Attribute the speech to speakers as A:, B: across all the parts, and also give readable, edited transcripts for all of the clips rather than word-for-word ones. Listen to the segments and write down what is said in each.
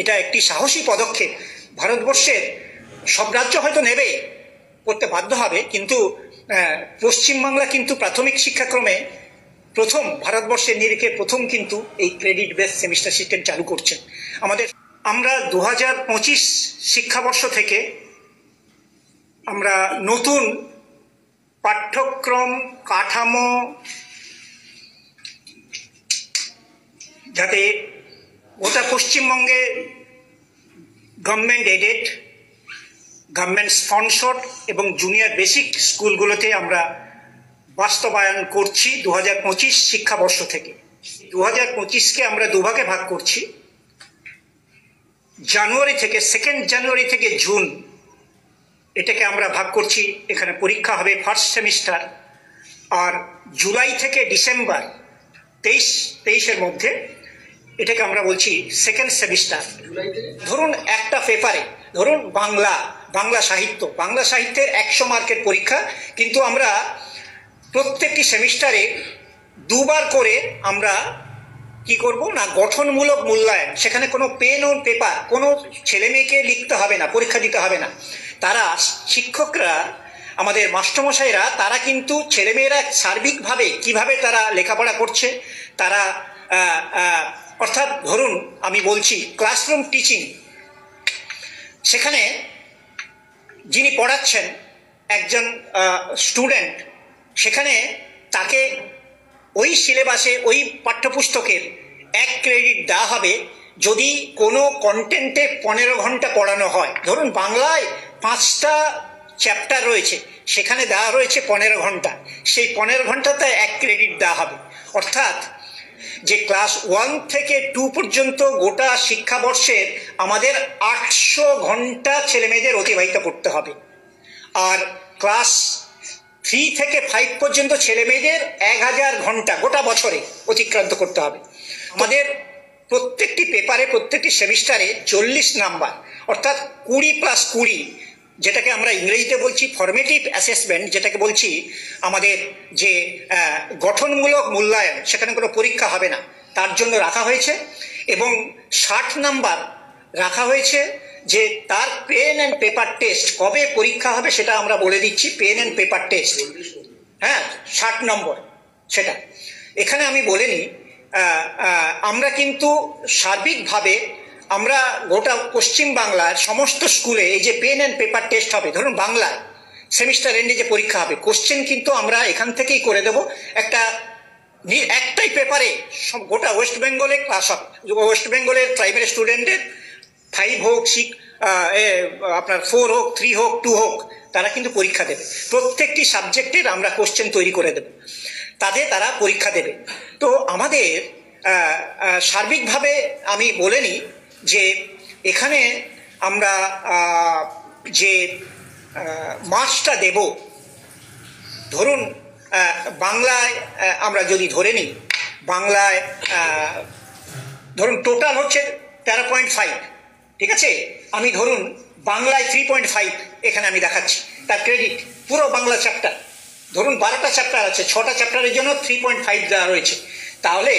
A: এটা একটি সাহসী পদক্ষেপ। ভারতবর্ষের সব রাজ্য হয়তো নেবে, করতে বাধ্য হবে, কিন্তু পশ্চিমবাংলা কিন্তু প্রাথমিক শিক্ষাক্রমে প্রথম, ভারতবর্ষের নিরিখে প্রথম কিন্তু এই ক্রেডিট বেস সেমিস্টার সিস্টেম চালু করছেন। আমরা 2025 শিক্ষাবর্ষ থেকে আমরা নতুন পাঠ্যক্রম কাঠামো যাতে গোটা পশ্চিমবঙ্গে গভর্নমেন্ট এডেড, গভর্নমেন্ট স্পন্সর্ড এবং জুনিয়র বেসিক স্কুলগুলোতে আমরা বাস্তবায়ন করছি 2025 শিক্ষাবর্ষ থেকে। 2025কে আমরা দুভাগে ভাগ করছি। জানুয়ারি থেকে, 2 জানুয়ারি থেকে জুন, এটাকে আমরা ভাগ করছি, এখানে পরীক্ষা হবে ফার্স্ট সেমিস্টার। আর জুলাই থেকে ডিসেম্বর 23-এর মধ্যে এটাকে আমরা বলছি সেকেন্ড সেমিস্টার। ধরুন একটা পেপারে, ধরুন বাংলা সাহিত্যের 100 মার্কের পরীক্ষা, কিন্তু আমরা প্রত্যেকটি সেমিস্টারে দুবার করে আমরা কি করব না, গঠনমূলক মূল্যায়ন। সেখানে কোনো পেন ও পেপার কোনো ছেলে মেয়েকে লিখতে হবে না, পরীক্ষা দিতে হবে না। তারা শিক্ষকরা, আমাদের মাস্টারমশাইরা, তারা কিন্তু ছেলেমেয়েরা সার্বিকভাবে কিভাবে তারা লেখাপড়া করছে, তারা অর্থাৎ ধরুন আমি বলছি ক্লাসরুম টিচিং, সেখানে যিনি পড়াচ্ছেন একজন স্টুডেন্ট, সেখানে তাকে ওই সিলেবাসে, ওই পাঠ্যপুস্তকের 1 ক্রেডিট দেওয়া হবে যদি কোনো কন্টেন্টে 15 ঘন্টা পড়ানো হয়। ধরুন বাংলায় 5টা চ্যাপ্টার রয়েছে, সেখানে দেওয়া রয়েছে 15 ঘন্টা, সেই 15 ঘন্টাতে 1 ক্রেডিট দেওয়া হবে। অর্থাৎ যে ক্লাস 1 থেকে 2 পর্যন্ত গোটা শিক্ষাবর্ষের আমাদের 800 ঘন্টা ছেলেমেয়েদের অতিবাহিত করতে হবে। আর ক্লাস 3 থেকে 5 পর্যন্ত ছেলেমেয়েদের 1000 ঘন্টা গোটা বছরে অতিক্রান্ত করতে হবে। আমাদের প্রত্যেকটি পেপারে, প্রত্যেকটি সেমিস্টারে 40 নাম্বার, অর্থাৎ 20+20, যেটাকে আমরা ইংরেজিতে বলছি ফরমেটিভ অ্যাসেসমেন্ট, যেটাকে বলছি আমাদের যে গঠনমূলক মূল্যায়ন, সেখানে কোনো পরীক্ষা হবে না, তার জন্য রাখা হয়েছে। এবং 60 নাম্বার রাখা হয়েছে যে তার পেন অ্যান্ড পেপার টেস্ট কবে পরীক্ষা হবে সেটা আমরা বলে দিচ্ছি, পেন অ্যান্ড পেপার টেস্ট। হ্যাঁ, 60 নম্বর সেটা। এখানে আমি বলে নিই, আমরা কিন্তু সার্বিকভাবে আমরা গোটা পশ্চিমবাংলার সমস্ত স্কুলে এই যে পেন অ্যান্ড পেপার টেস্ট হবে, ধরুন বাংলায় সেমিস্টার এন্ডে যে পরীক্ষা হবে, কোশ্চেন কিন্তু আমরা এখান থেকেই করে দেব। একটাই পেপারে গোটা ওয়েস্ট বেঙ্গলে ক্লাস হবে, ওয়েস্ট বেঙ্গলের প্রাইমারি স্টুডেন্টের 5 হোক, আপনার 4 হোক, 3 হোক, 2 হোক, তারা কিন্তু পরীক্ষা দেবে। প্রত্যেকটি সাবজেক্টের আমরা কোশ্চেন তৈরি করে দেব, তাতে তারা পরীক্ষা দেবে। তো আমাদের সার্বিকভাবে আমি বলে নিই যে এখানে আমরা যে মার্কসটা দেব, ধরুন বাংলায় আমরা যদি ধরে নিই, বাংলায় ধরুন টোটাল হচ্ছে 13.5, ঠিক আছে? আমি ধরুন বাংলায় 3.5 এখানে আমি দেখাচ্ছি, তার ক্রেডিট পুরো বাংলা চ্যাপ্টার। ধরুন 12টা চ্যাপ্টার আছে, 6টা চ্যাপ্টারের জন্য 3.5 দেওয়া রয়েছে। তাহলে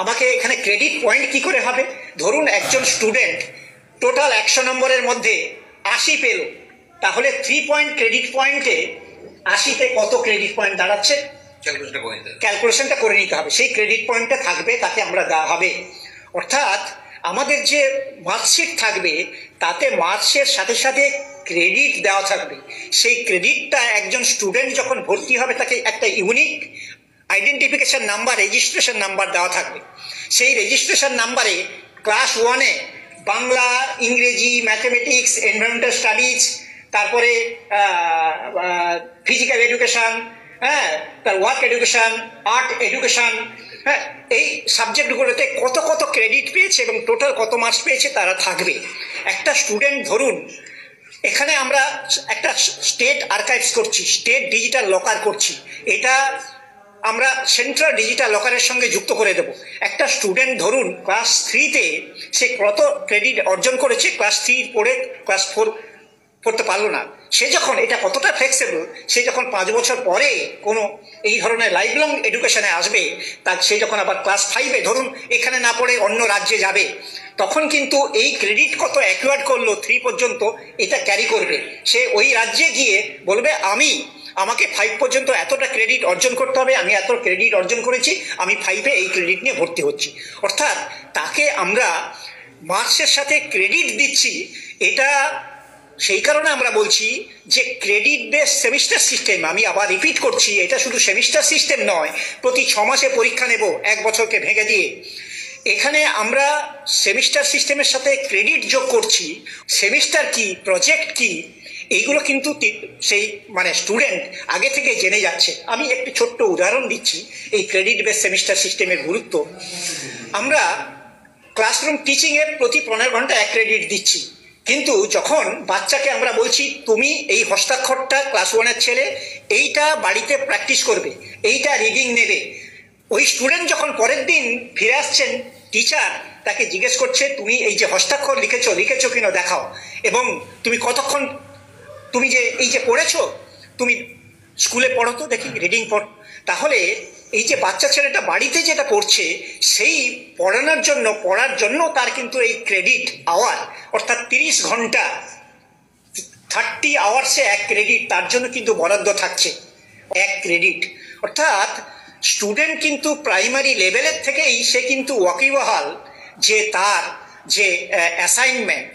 A: আমাকে এখানে ক্রেডিট পয়েন্ট কি করে হবে? ধরুন একজন স্টুডেন্ট টোটাল 100 নম্বরের মধ্যে 80 পেল, তাহলে 3 পয়েন্ট ক্রেডিট পয়েন্টে 80তে কত ক্রেডিট পয়েন্ট দাঁড়াচ্ছে, ক্যালকুলেশনটা করে নিতে হবে। সেই ক্রেডিট পয়েন্টটা থাকবে, তাকে আমরা দেওয়া হবে। অর্থাৎ আমাদের যে মার্কশিট থাকবে তাতে মার্কসের সাথে সাথে ক্রেডিট দেওয়া থাকবে। সেই ক্রেডিটটা একজন স্টুডেন্ট যখন ভর্তি হবে তাকে একটা unique identification number, registration number দেওয়া থাকবে। সেই রেজিস্ট্রেশন নাম্বারে ক্লাস 1-এ বাংলা, ইংরেজি, ম্যাথমেটিক্স, এনভায়রনমেন্টাল স্টাডিজ, তারপরে ফিজিক্যাল এডুকেশন, হ্যাঁ, তার ওয়ার্ক এডুকেশন, আর্ট এডুকেশন, হ্যাঁ, এই সাবজেক্টগুলোতে কত কত ক্রেডিট পেয়েছে এবং টোটাল কত মার্কস পেয়েছে তারা থাকবে। একটা স্টুডেন্ট ধরুন এখানে আমরা একটা স্টেট আর্কাইভস করছি, স্টেট ডিজিটাল লকার করছি, এটা আমরা সেন্ট্রাল ডিজিটাল লকারের সঙ্গে যুক্ত করে দেব। একটা স্টুডেন্ট ধরুন ক্লাস 3-তে সে কত ক্রেডিট অর্জন করেছে, ক্লাস 3 পড়ে ক্লাস 4 পড়তে পারলো না, সে যখন, এটা কতটা ফ্লেক্সিবল, সে যখন 5 বছর পরে কোনো এই ধরনের লাইফ লং এডুকেশনে আসবে, সে যখন আবার ক্লাস 5-এ ধরুন এখানে না পড়ে অন্য রাজ্যে যাবে, তখন কিন্তু এই ক্রেডিট কত অ্যাকুয়ার্ড করলো 3 পর্যন্ত এটা ক্যারি করবে। সে ওই রাজ্যে গিয়ে বলবে আমাকে 5 পর্যন্ত এতটা ক্রেডিট অর্জন করতে হবে, আমি এত ক্রেডিট অর্জন করেছি, আমি 5-এ এই ক্রেডিট নিয়ে ভর্তি হচ্ছি। অর্থাৎ তাকে আমরা মার্কসের সাথে ক্রেডিট দিচ্ছি। এটা সেই কারণে আমরা বলছি যে ক্রেডিট বেস সেমিস্টার সিস্টেম, আমি আবার রিপিট করছি, এটা শুধু সেমিস্টার সিস্টেম নয়, প্রতি 6 মাসে পরীক্ষা নেব 1 বছরকে ভেঙে দিয়ে। এখানে আমরা সেমিস্টার সিস্টেমের সাথে ক্রেডিট যোগ করছি। সেমিস্টার কি, প্রজেক্ট কি, এইগুলো কিন্তু সেই স্টুডেন্ট আগে থেকে জেনে যাচ্ছে। আমি একটি ছোট্ট উদাহরণ দিচ্ছি এই ক্রেডিট বেস সেমিস্টার সিস্টেমের গুরুত্ব। আমরা ক্লাসরুম টিচিংয়ের প্রতি 15 ঘন্টা 1 ক্রেডিট দিচ্ছি, কিন্তু যখন বাচ্চাকে আমরা বলছি তুমি এই হস্তাক্ষরটা ক্লাস 1-এর ছেলে এইটা বাড়িতে প্র্যাকটিস করবে, এইটা রিডিং নেবে, ওই স্টুডেন্ট যখন পরের দিন ফিরে আসছেন, টিচার তাকে জিজ্ঞেস করছে তুমি এই যে হস্তাক্ষর লিখেছো কিনা দেখাও, এবং তুমি কতক্ষণ তুমি যে এই যে পড়েছো, তুমি স্কুলে পড়ো তো দেখি, রিডিং পড়। তাহলে এই যে বাচ্চা ছেলেটা বাড়িতে যেটা পড়ছে সেই পড়ার জন্য তার কিন্তু এই ক্রেডিট আওয়ার, অর্থাৎ 30 ঘন্টা 30 আওয়ার্সে 1 ক্রেডিট তার জন্য কিন্তু বরাদ্দ থাকছে, 1 ক্রেডিট। অর্থাৎ স্টুডেন্ট কিন্তু প্রাইমারি লেভেলের থেকেই সে কিন্তু ওয়াকিবহাল যে তার যে অ্যাসাইনমেন্ট,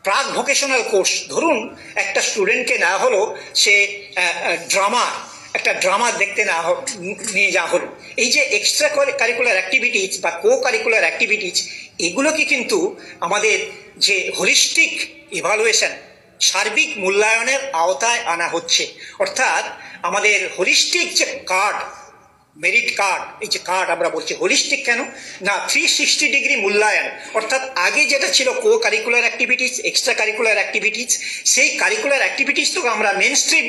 A: প্রাক ভোকেশনাল কোর্স, ধরুন একটা স্টুডেন্টকে না হলো সে একটা ড্রামা দেখতে নিয়ে যাওয়া হলো, এই যে এক্সট্রা কারিকুলার অ্যাক্টিভিটিস বা কো কারিকুলার অ্যাক্টিভিটিস, এগুলোকে কিন্তু আমাদের যে হোলিস্টিক ইভালুয়েশন, সার্বিক মূল্যায়নের আওতায় আনা হচ্ছে। অর্থাৎ আমাদের হোলিস্টিক যে কার্ড, মেরিট কার্ড, এই যে কার্ড আমরা বলছি হোলিস্টিক কেন না, 360 ডিগ্রি মূল্যায়ন। অর্থাৎ আগে যেটা ছিল co curricular activities, extra curricular activities, সেই কারিকুলার অ্যাক্টিভিটিস তো আমরা মেন স্ট্রিম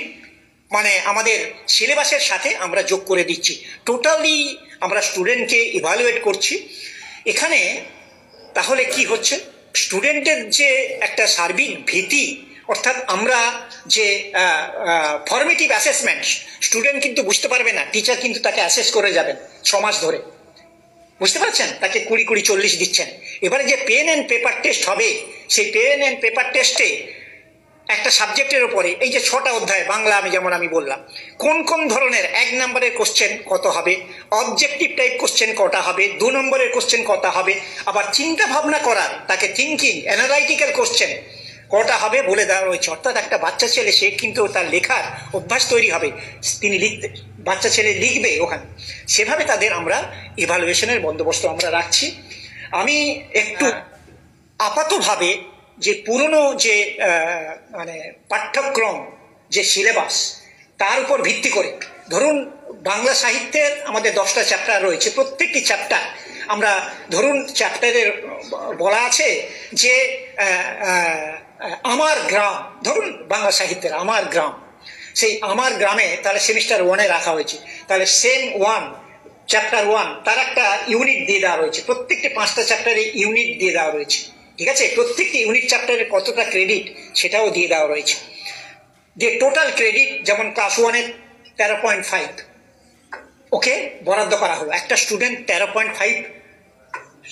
A: আমাদের সিলেবাসের সাথে আমরা যোগ করে দিচ্ছি, টোটালি আমরা স্টুডেন্টকে ইভালুয়েট করছি এখানে। তাহলে কি হচ্ছে, স্টুডেন্টের যে একটা সার্বিক ভীতি, অর্থাৎ আমরা যে ফর্মেটিভ অ্যাসেসমেন্ট, স্টুডেন্ট কিন্তু বুঝতে পারবে না, টিচার কিন্তু তাকে অ্যাসেস করে যাবেন 6 মাস ধরে, বুঝতে পারছেন, তাকে 20-40 দিচ্ছেন। এবারে যে পেন অ্যান্ড পেপার টেস্ট হবে, সেই পেন অ্যান্ড পেপার টেস্টে একটা সাবজেক্টের উপরে এই যে 6টা অধ্যায়, বাংলা আমি বললাম, কোন ধরনের 1 নম্বরের কোশ্চেন কত হবে, অবজেক্টিভ টাইপ কোশ্চেন কটা হবে, 2 নম্বরের কোশ্চেন কটা হবে, আবার চিন্তা ভাবনা করার, তাকে থিঙ্কিং অ্যানালাইটিক্যাল কোশ্চেন কটা হবে বলে দেওয়া রয়েছে। অর্থাৎ একটা বাচ্চা ছেলে সে কিন্তু তার লেখার অভ্যাস তৈরি হবে, তিনি বাচ্চা ছেলে লিখবে ওখানে, সেভাবে তাদের আমরা ইভালুয়েশনের বন্দোবস্ত আমরা রাখছি। আমি একটু আপাতভাবে যে পুরনো যে পাঠ্যক্রম, যে সিলেবাস, তার উপর ভিত্তি করে, ধরুন বাংলা সাহিত্যের আমাদের 10টা চ্যাপ্টার রয়েছে, প্রত্যেকটি চ্যাপ্টার আমরা ধরুন চ্যাপ্টারের বলা আছে যে আমার গ্রাম, ধরুন বাংলা সাহিত্যের আমার গ্রাম, সেই আমার গ্রামে তাহলে সেমিস্টার 1-এ রাখা হয়েছে, তাহলে সেম 1 চ্যাপ্টার 1 তার একটা ইউনিট দিয়ে দেওয়া রয়েছে, প্রত্যেকটি 5টা চ্যাপ্টারে ইউনিট দিয়ে দেওয়া রয়েছে, ঠিক আছে, প্রত্যেকটি ইউনিট চ্যাপ্টারে কতটা ক্রেডিট সেটাও দিয়ে দেওয়া রয়েছে। যে টোটাল ক্রেডিট যেমন ক্লাস 1-এর 13.5 ওকে বরাদ্দ করা হলো, একটা স্টুডেন্ট 13.5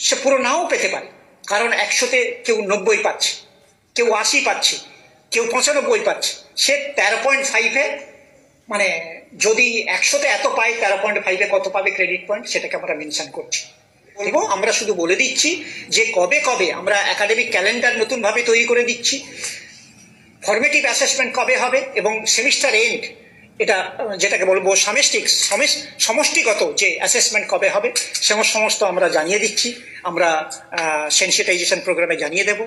A: সে পুরো নাও পেতে পারে, কারণ 100-তে কেউ 90 পাচ্ছে, কেউ 80 পাচ্ছে, কেউ 95 পাচ্ছে, সে 13.5-এ যদি 100-তে এত পায়, 13.5-এ কত পাবে ক্রেডিট পয়েন্ট, সেটাকে আমরা মেনশন করছি। এবং আমরা শুধু বলে দিচ্ছি যে কবে আমরা একাডেমিক ক্যালেন্ডার নতুনভাবে তৈরি করে দিচ্ছি, ফর্মেটিভ অ্যাসেসমেন্ট কবে হবে, এবং সেমিস্টার এন্ড এটা যেটাকে বলবো সমষ্টিগত যে অ্যাসেসমেন্ট কবে হবে, সমস্ত আমরা জানিয়ে দিচ্ছি, আমরা সেন্সিটাইজেশন প্রোগ্রামে জানিয়ে দেব।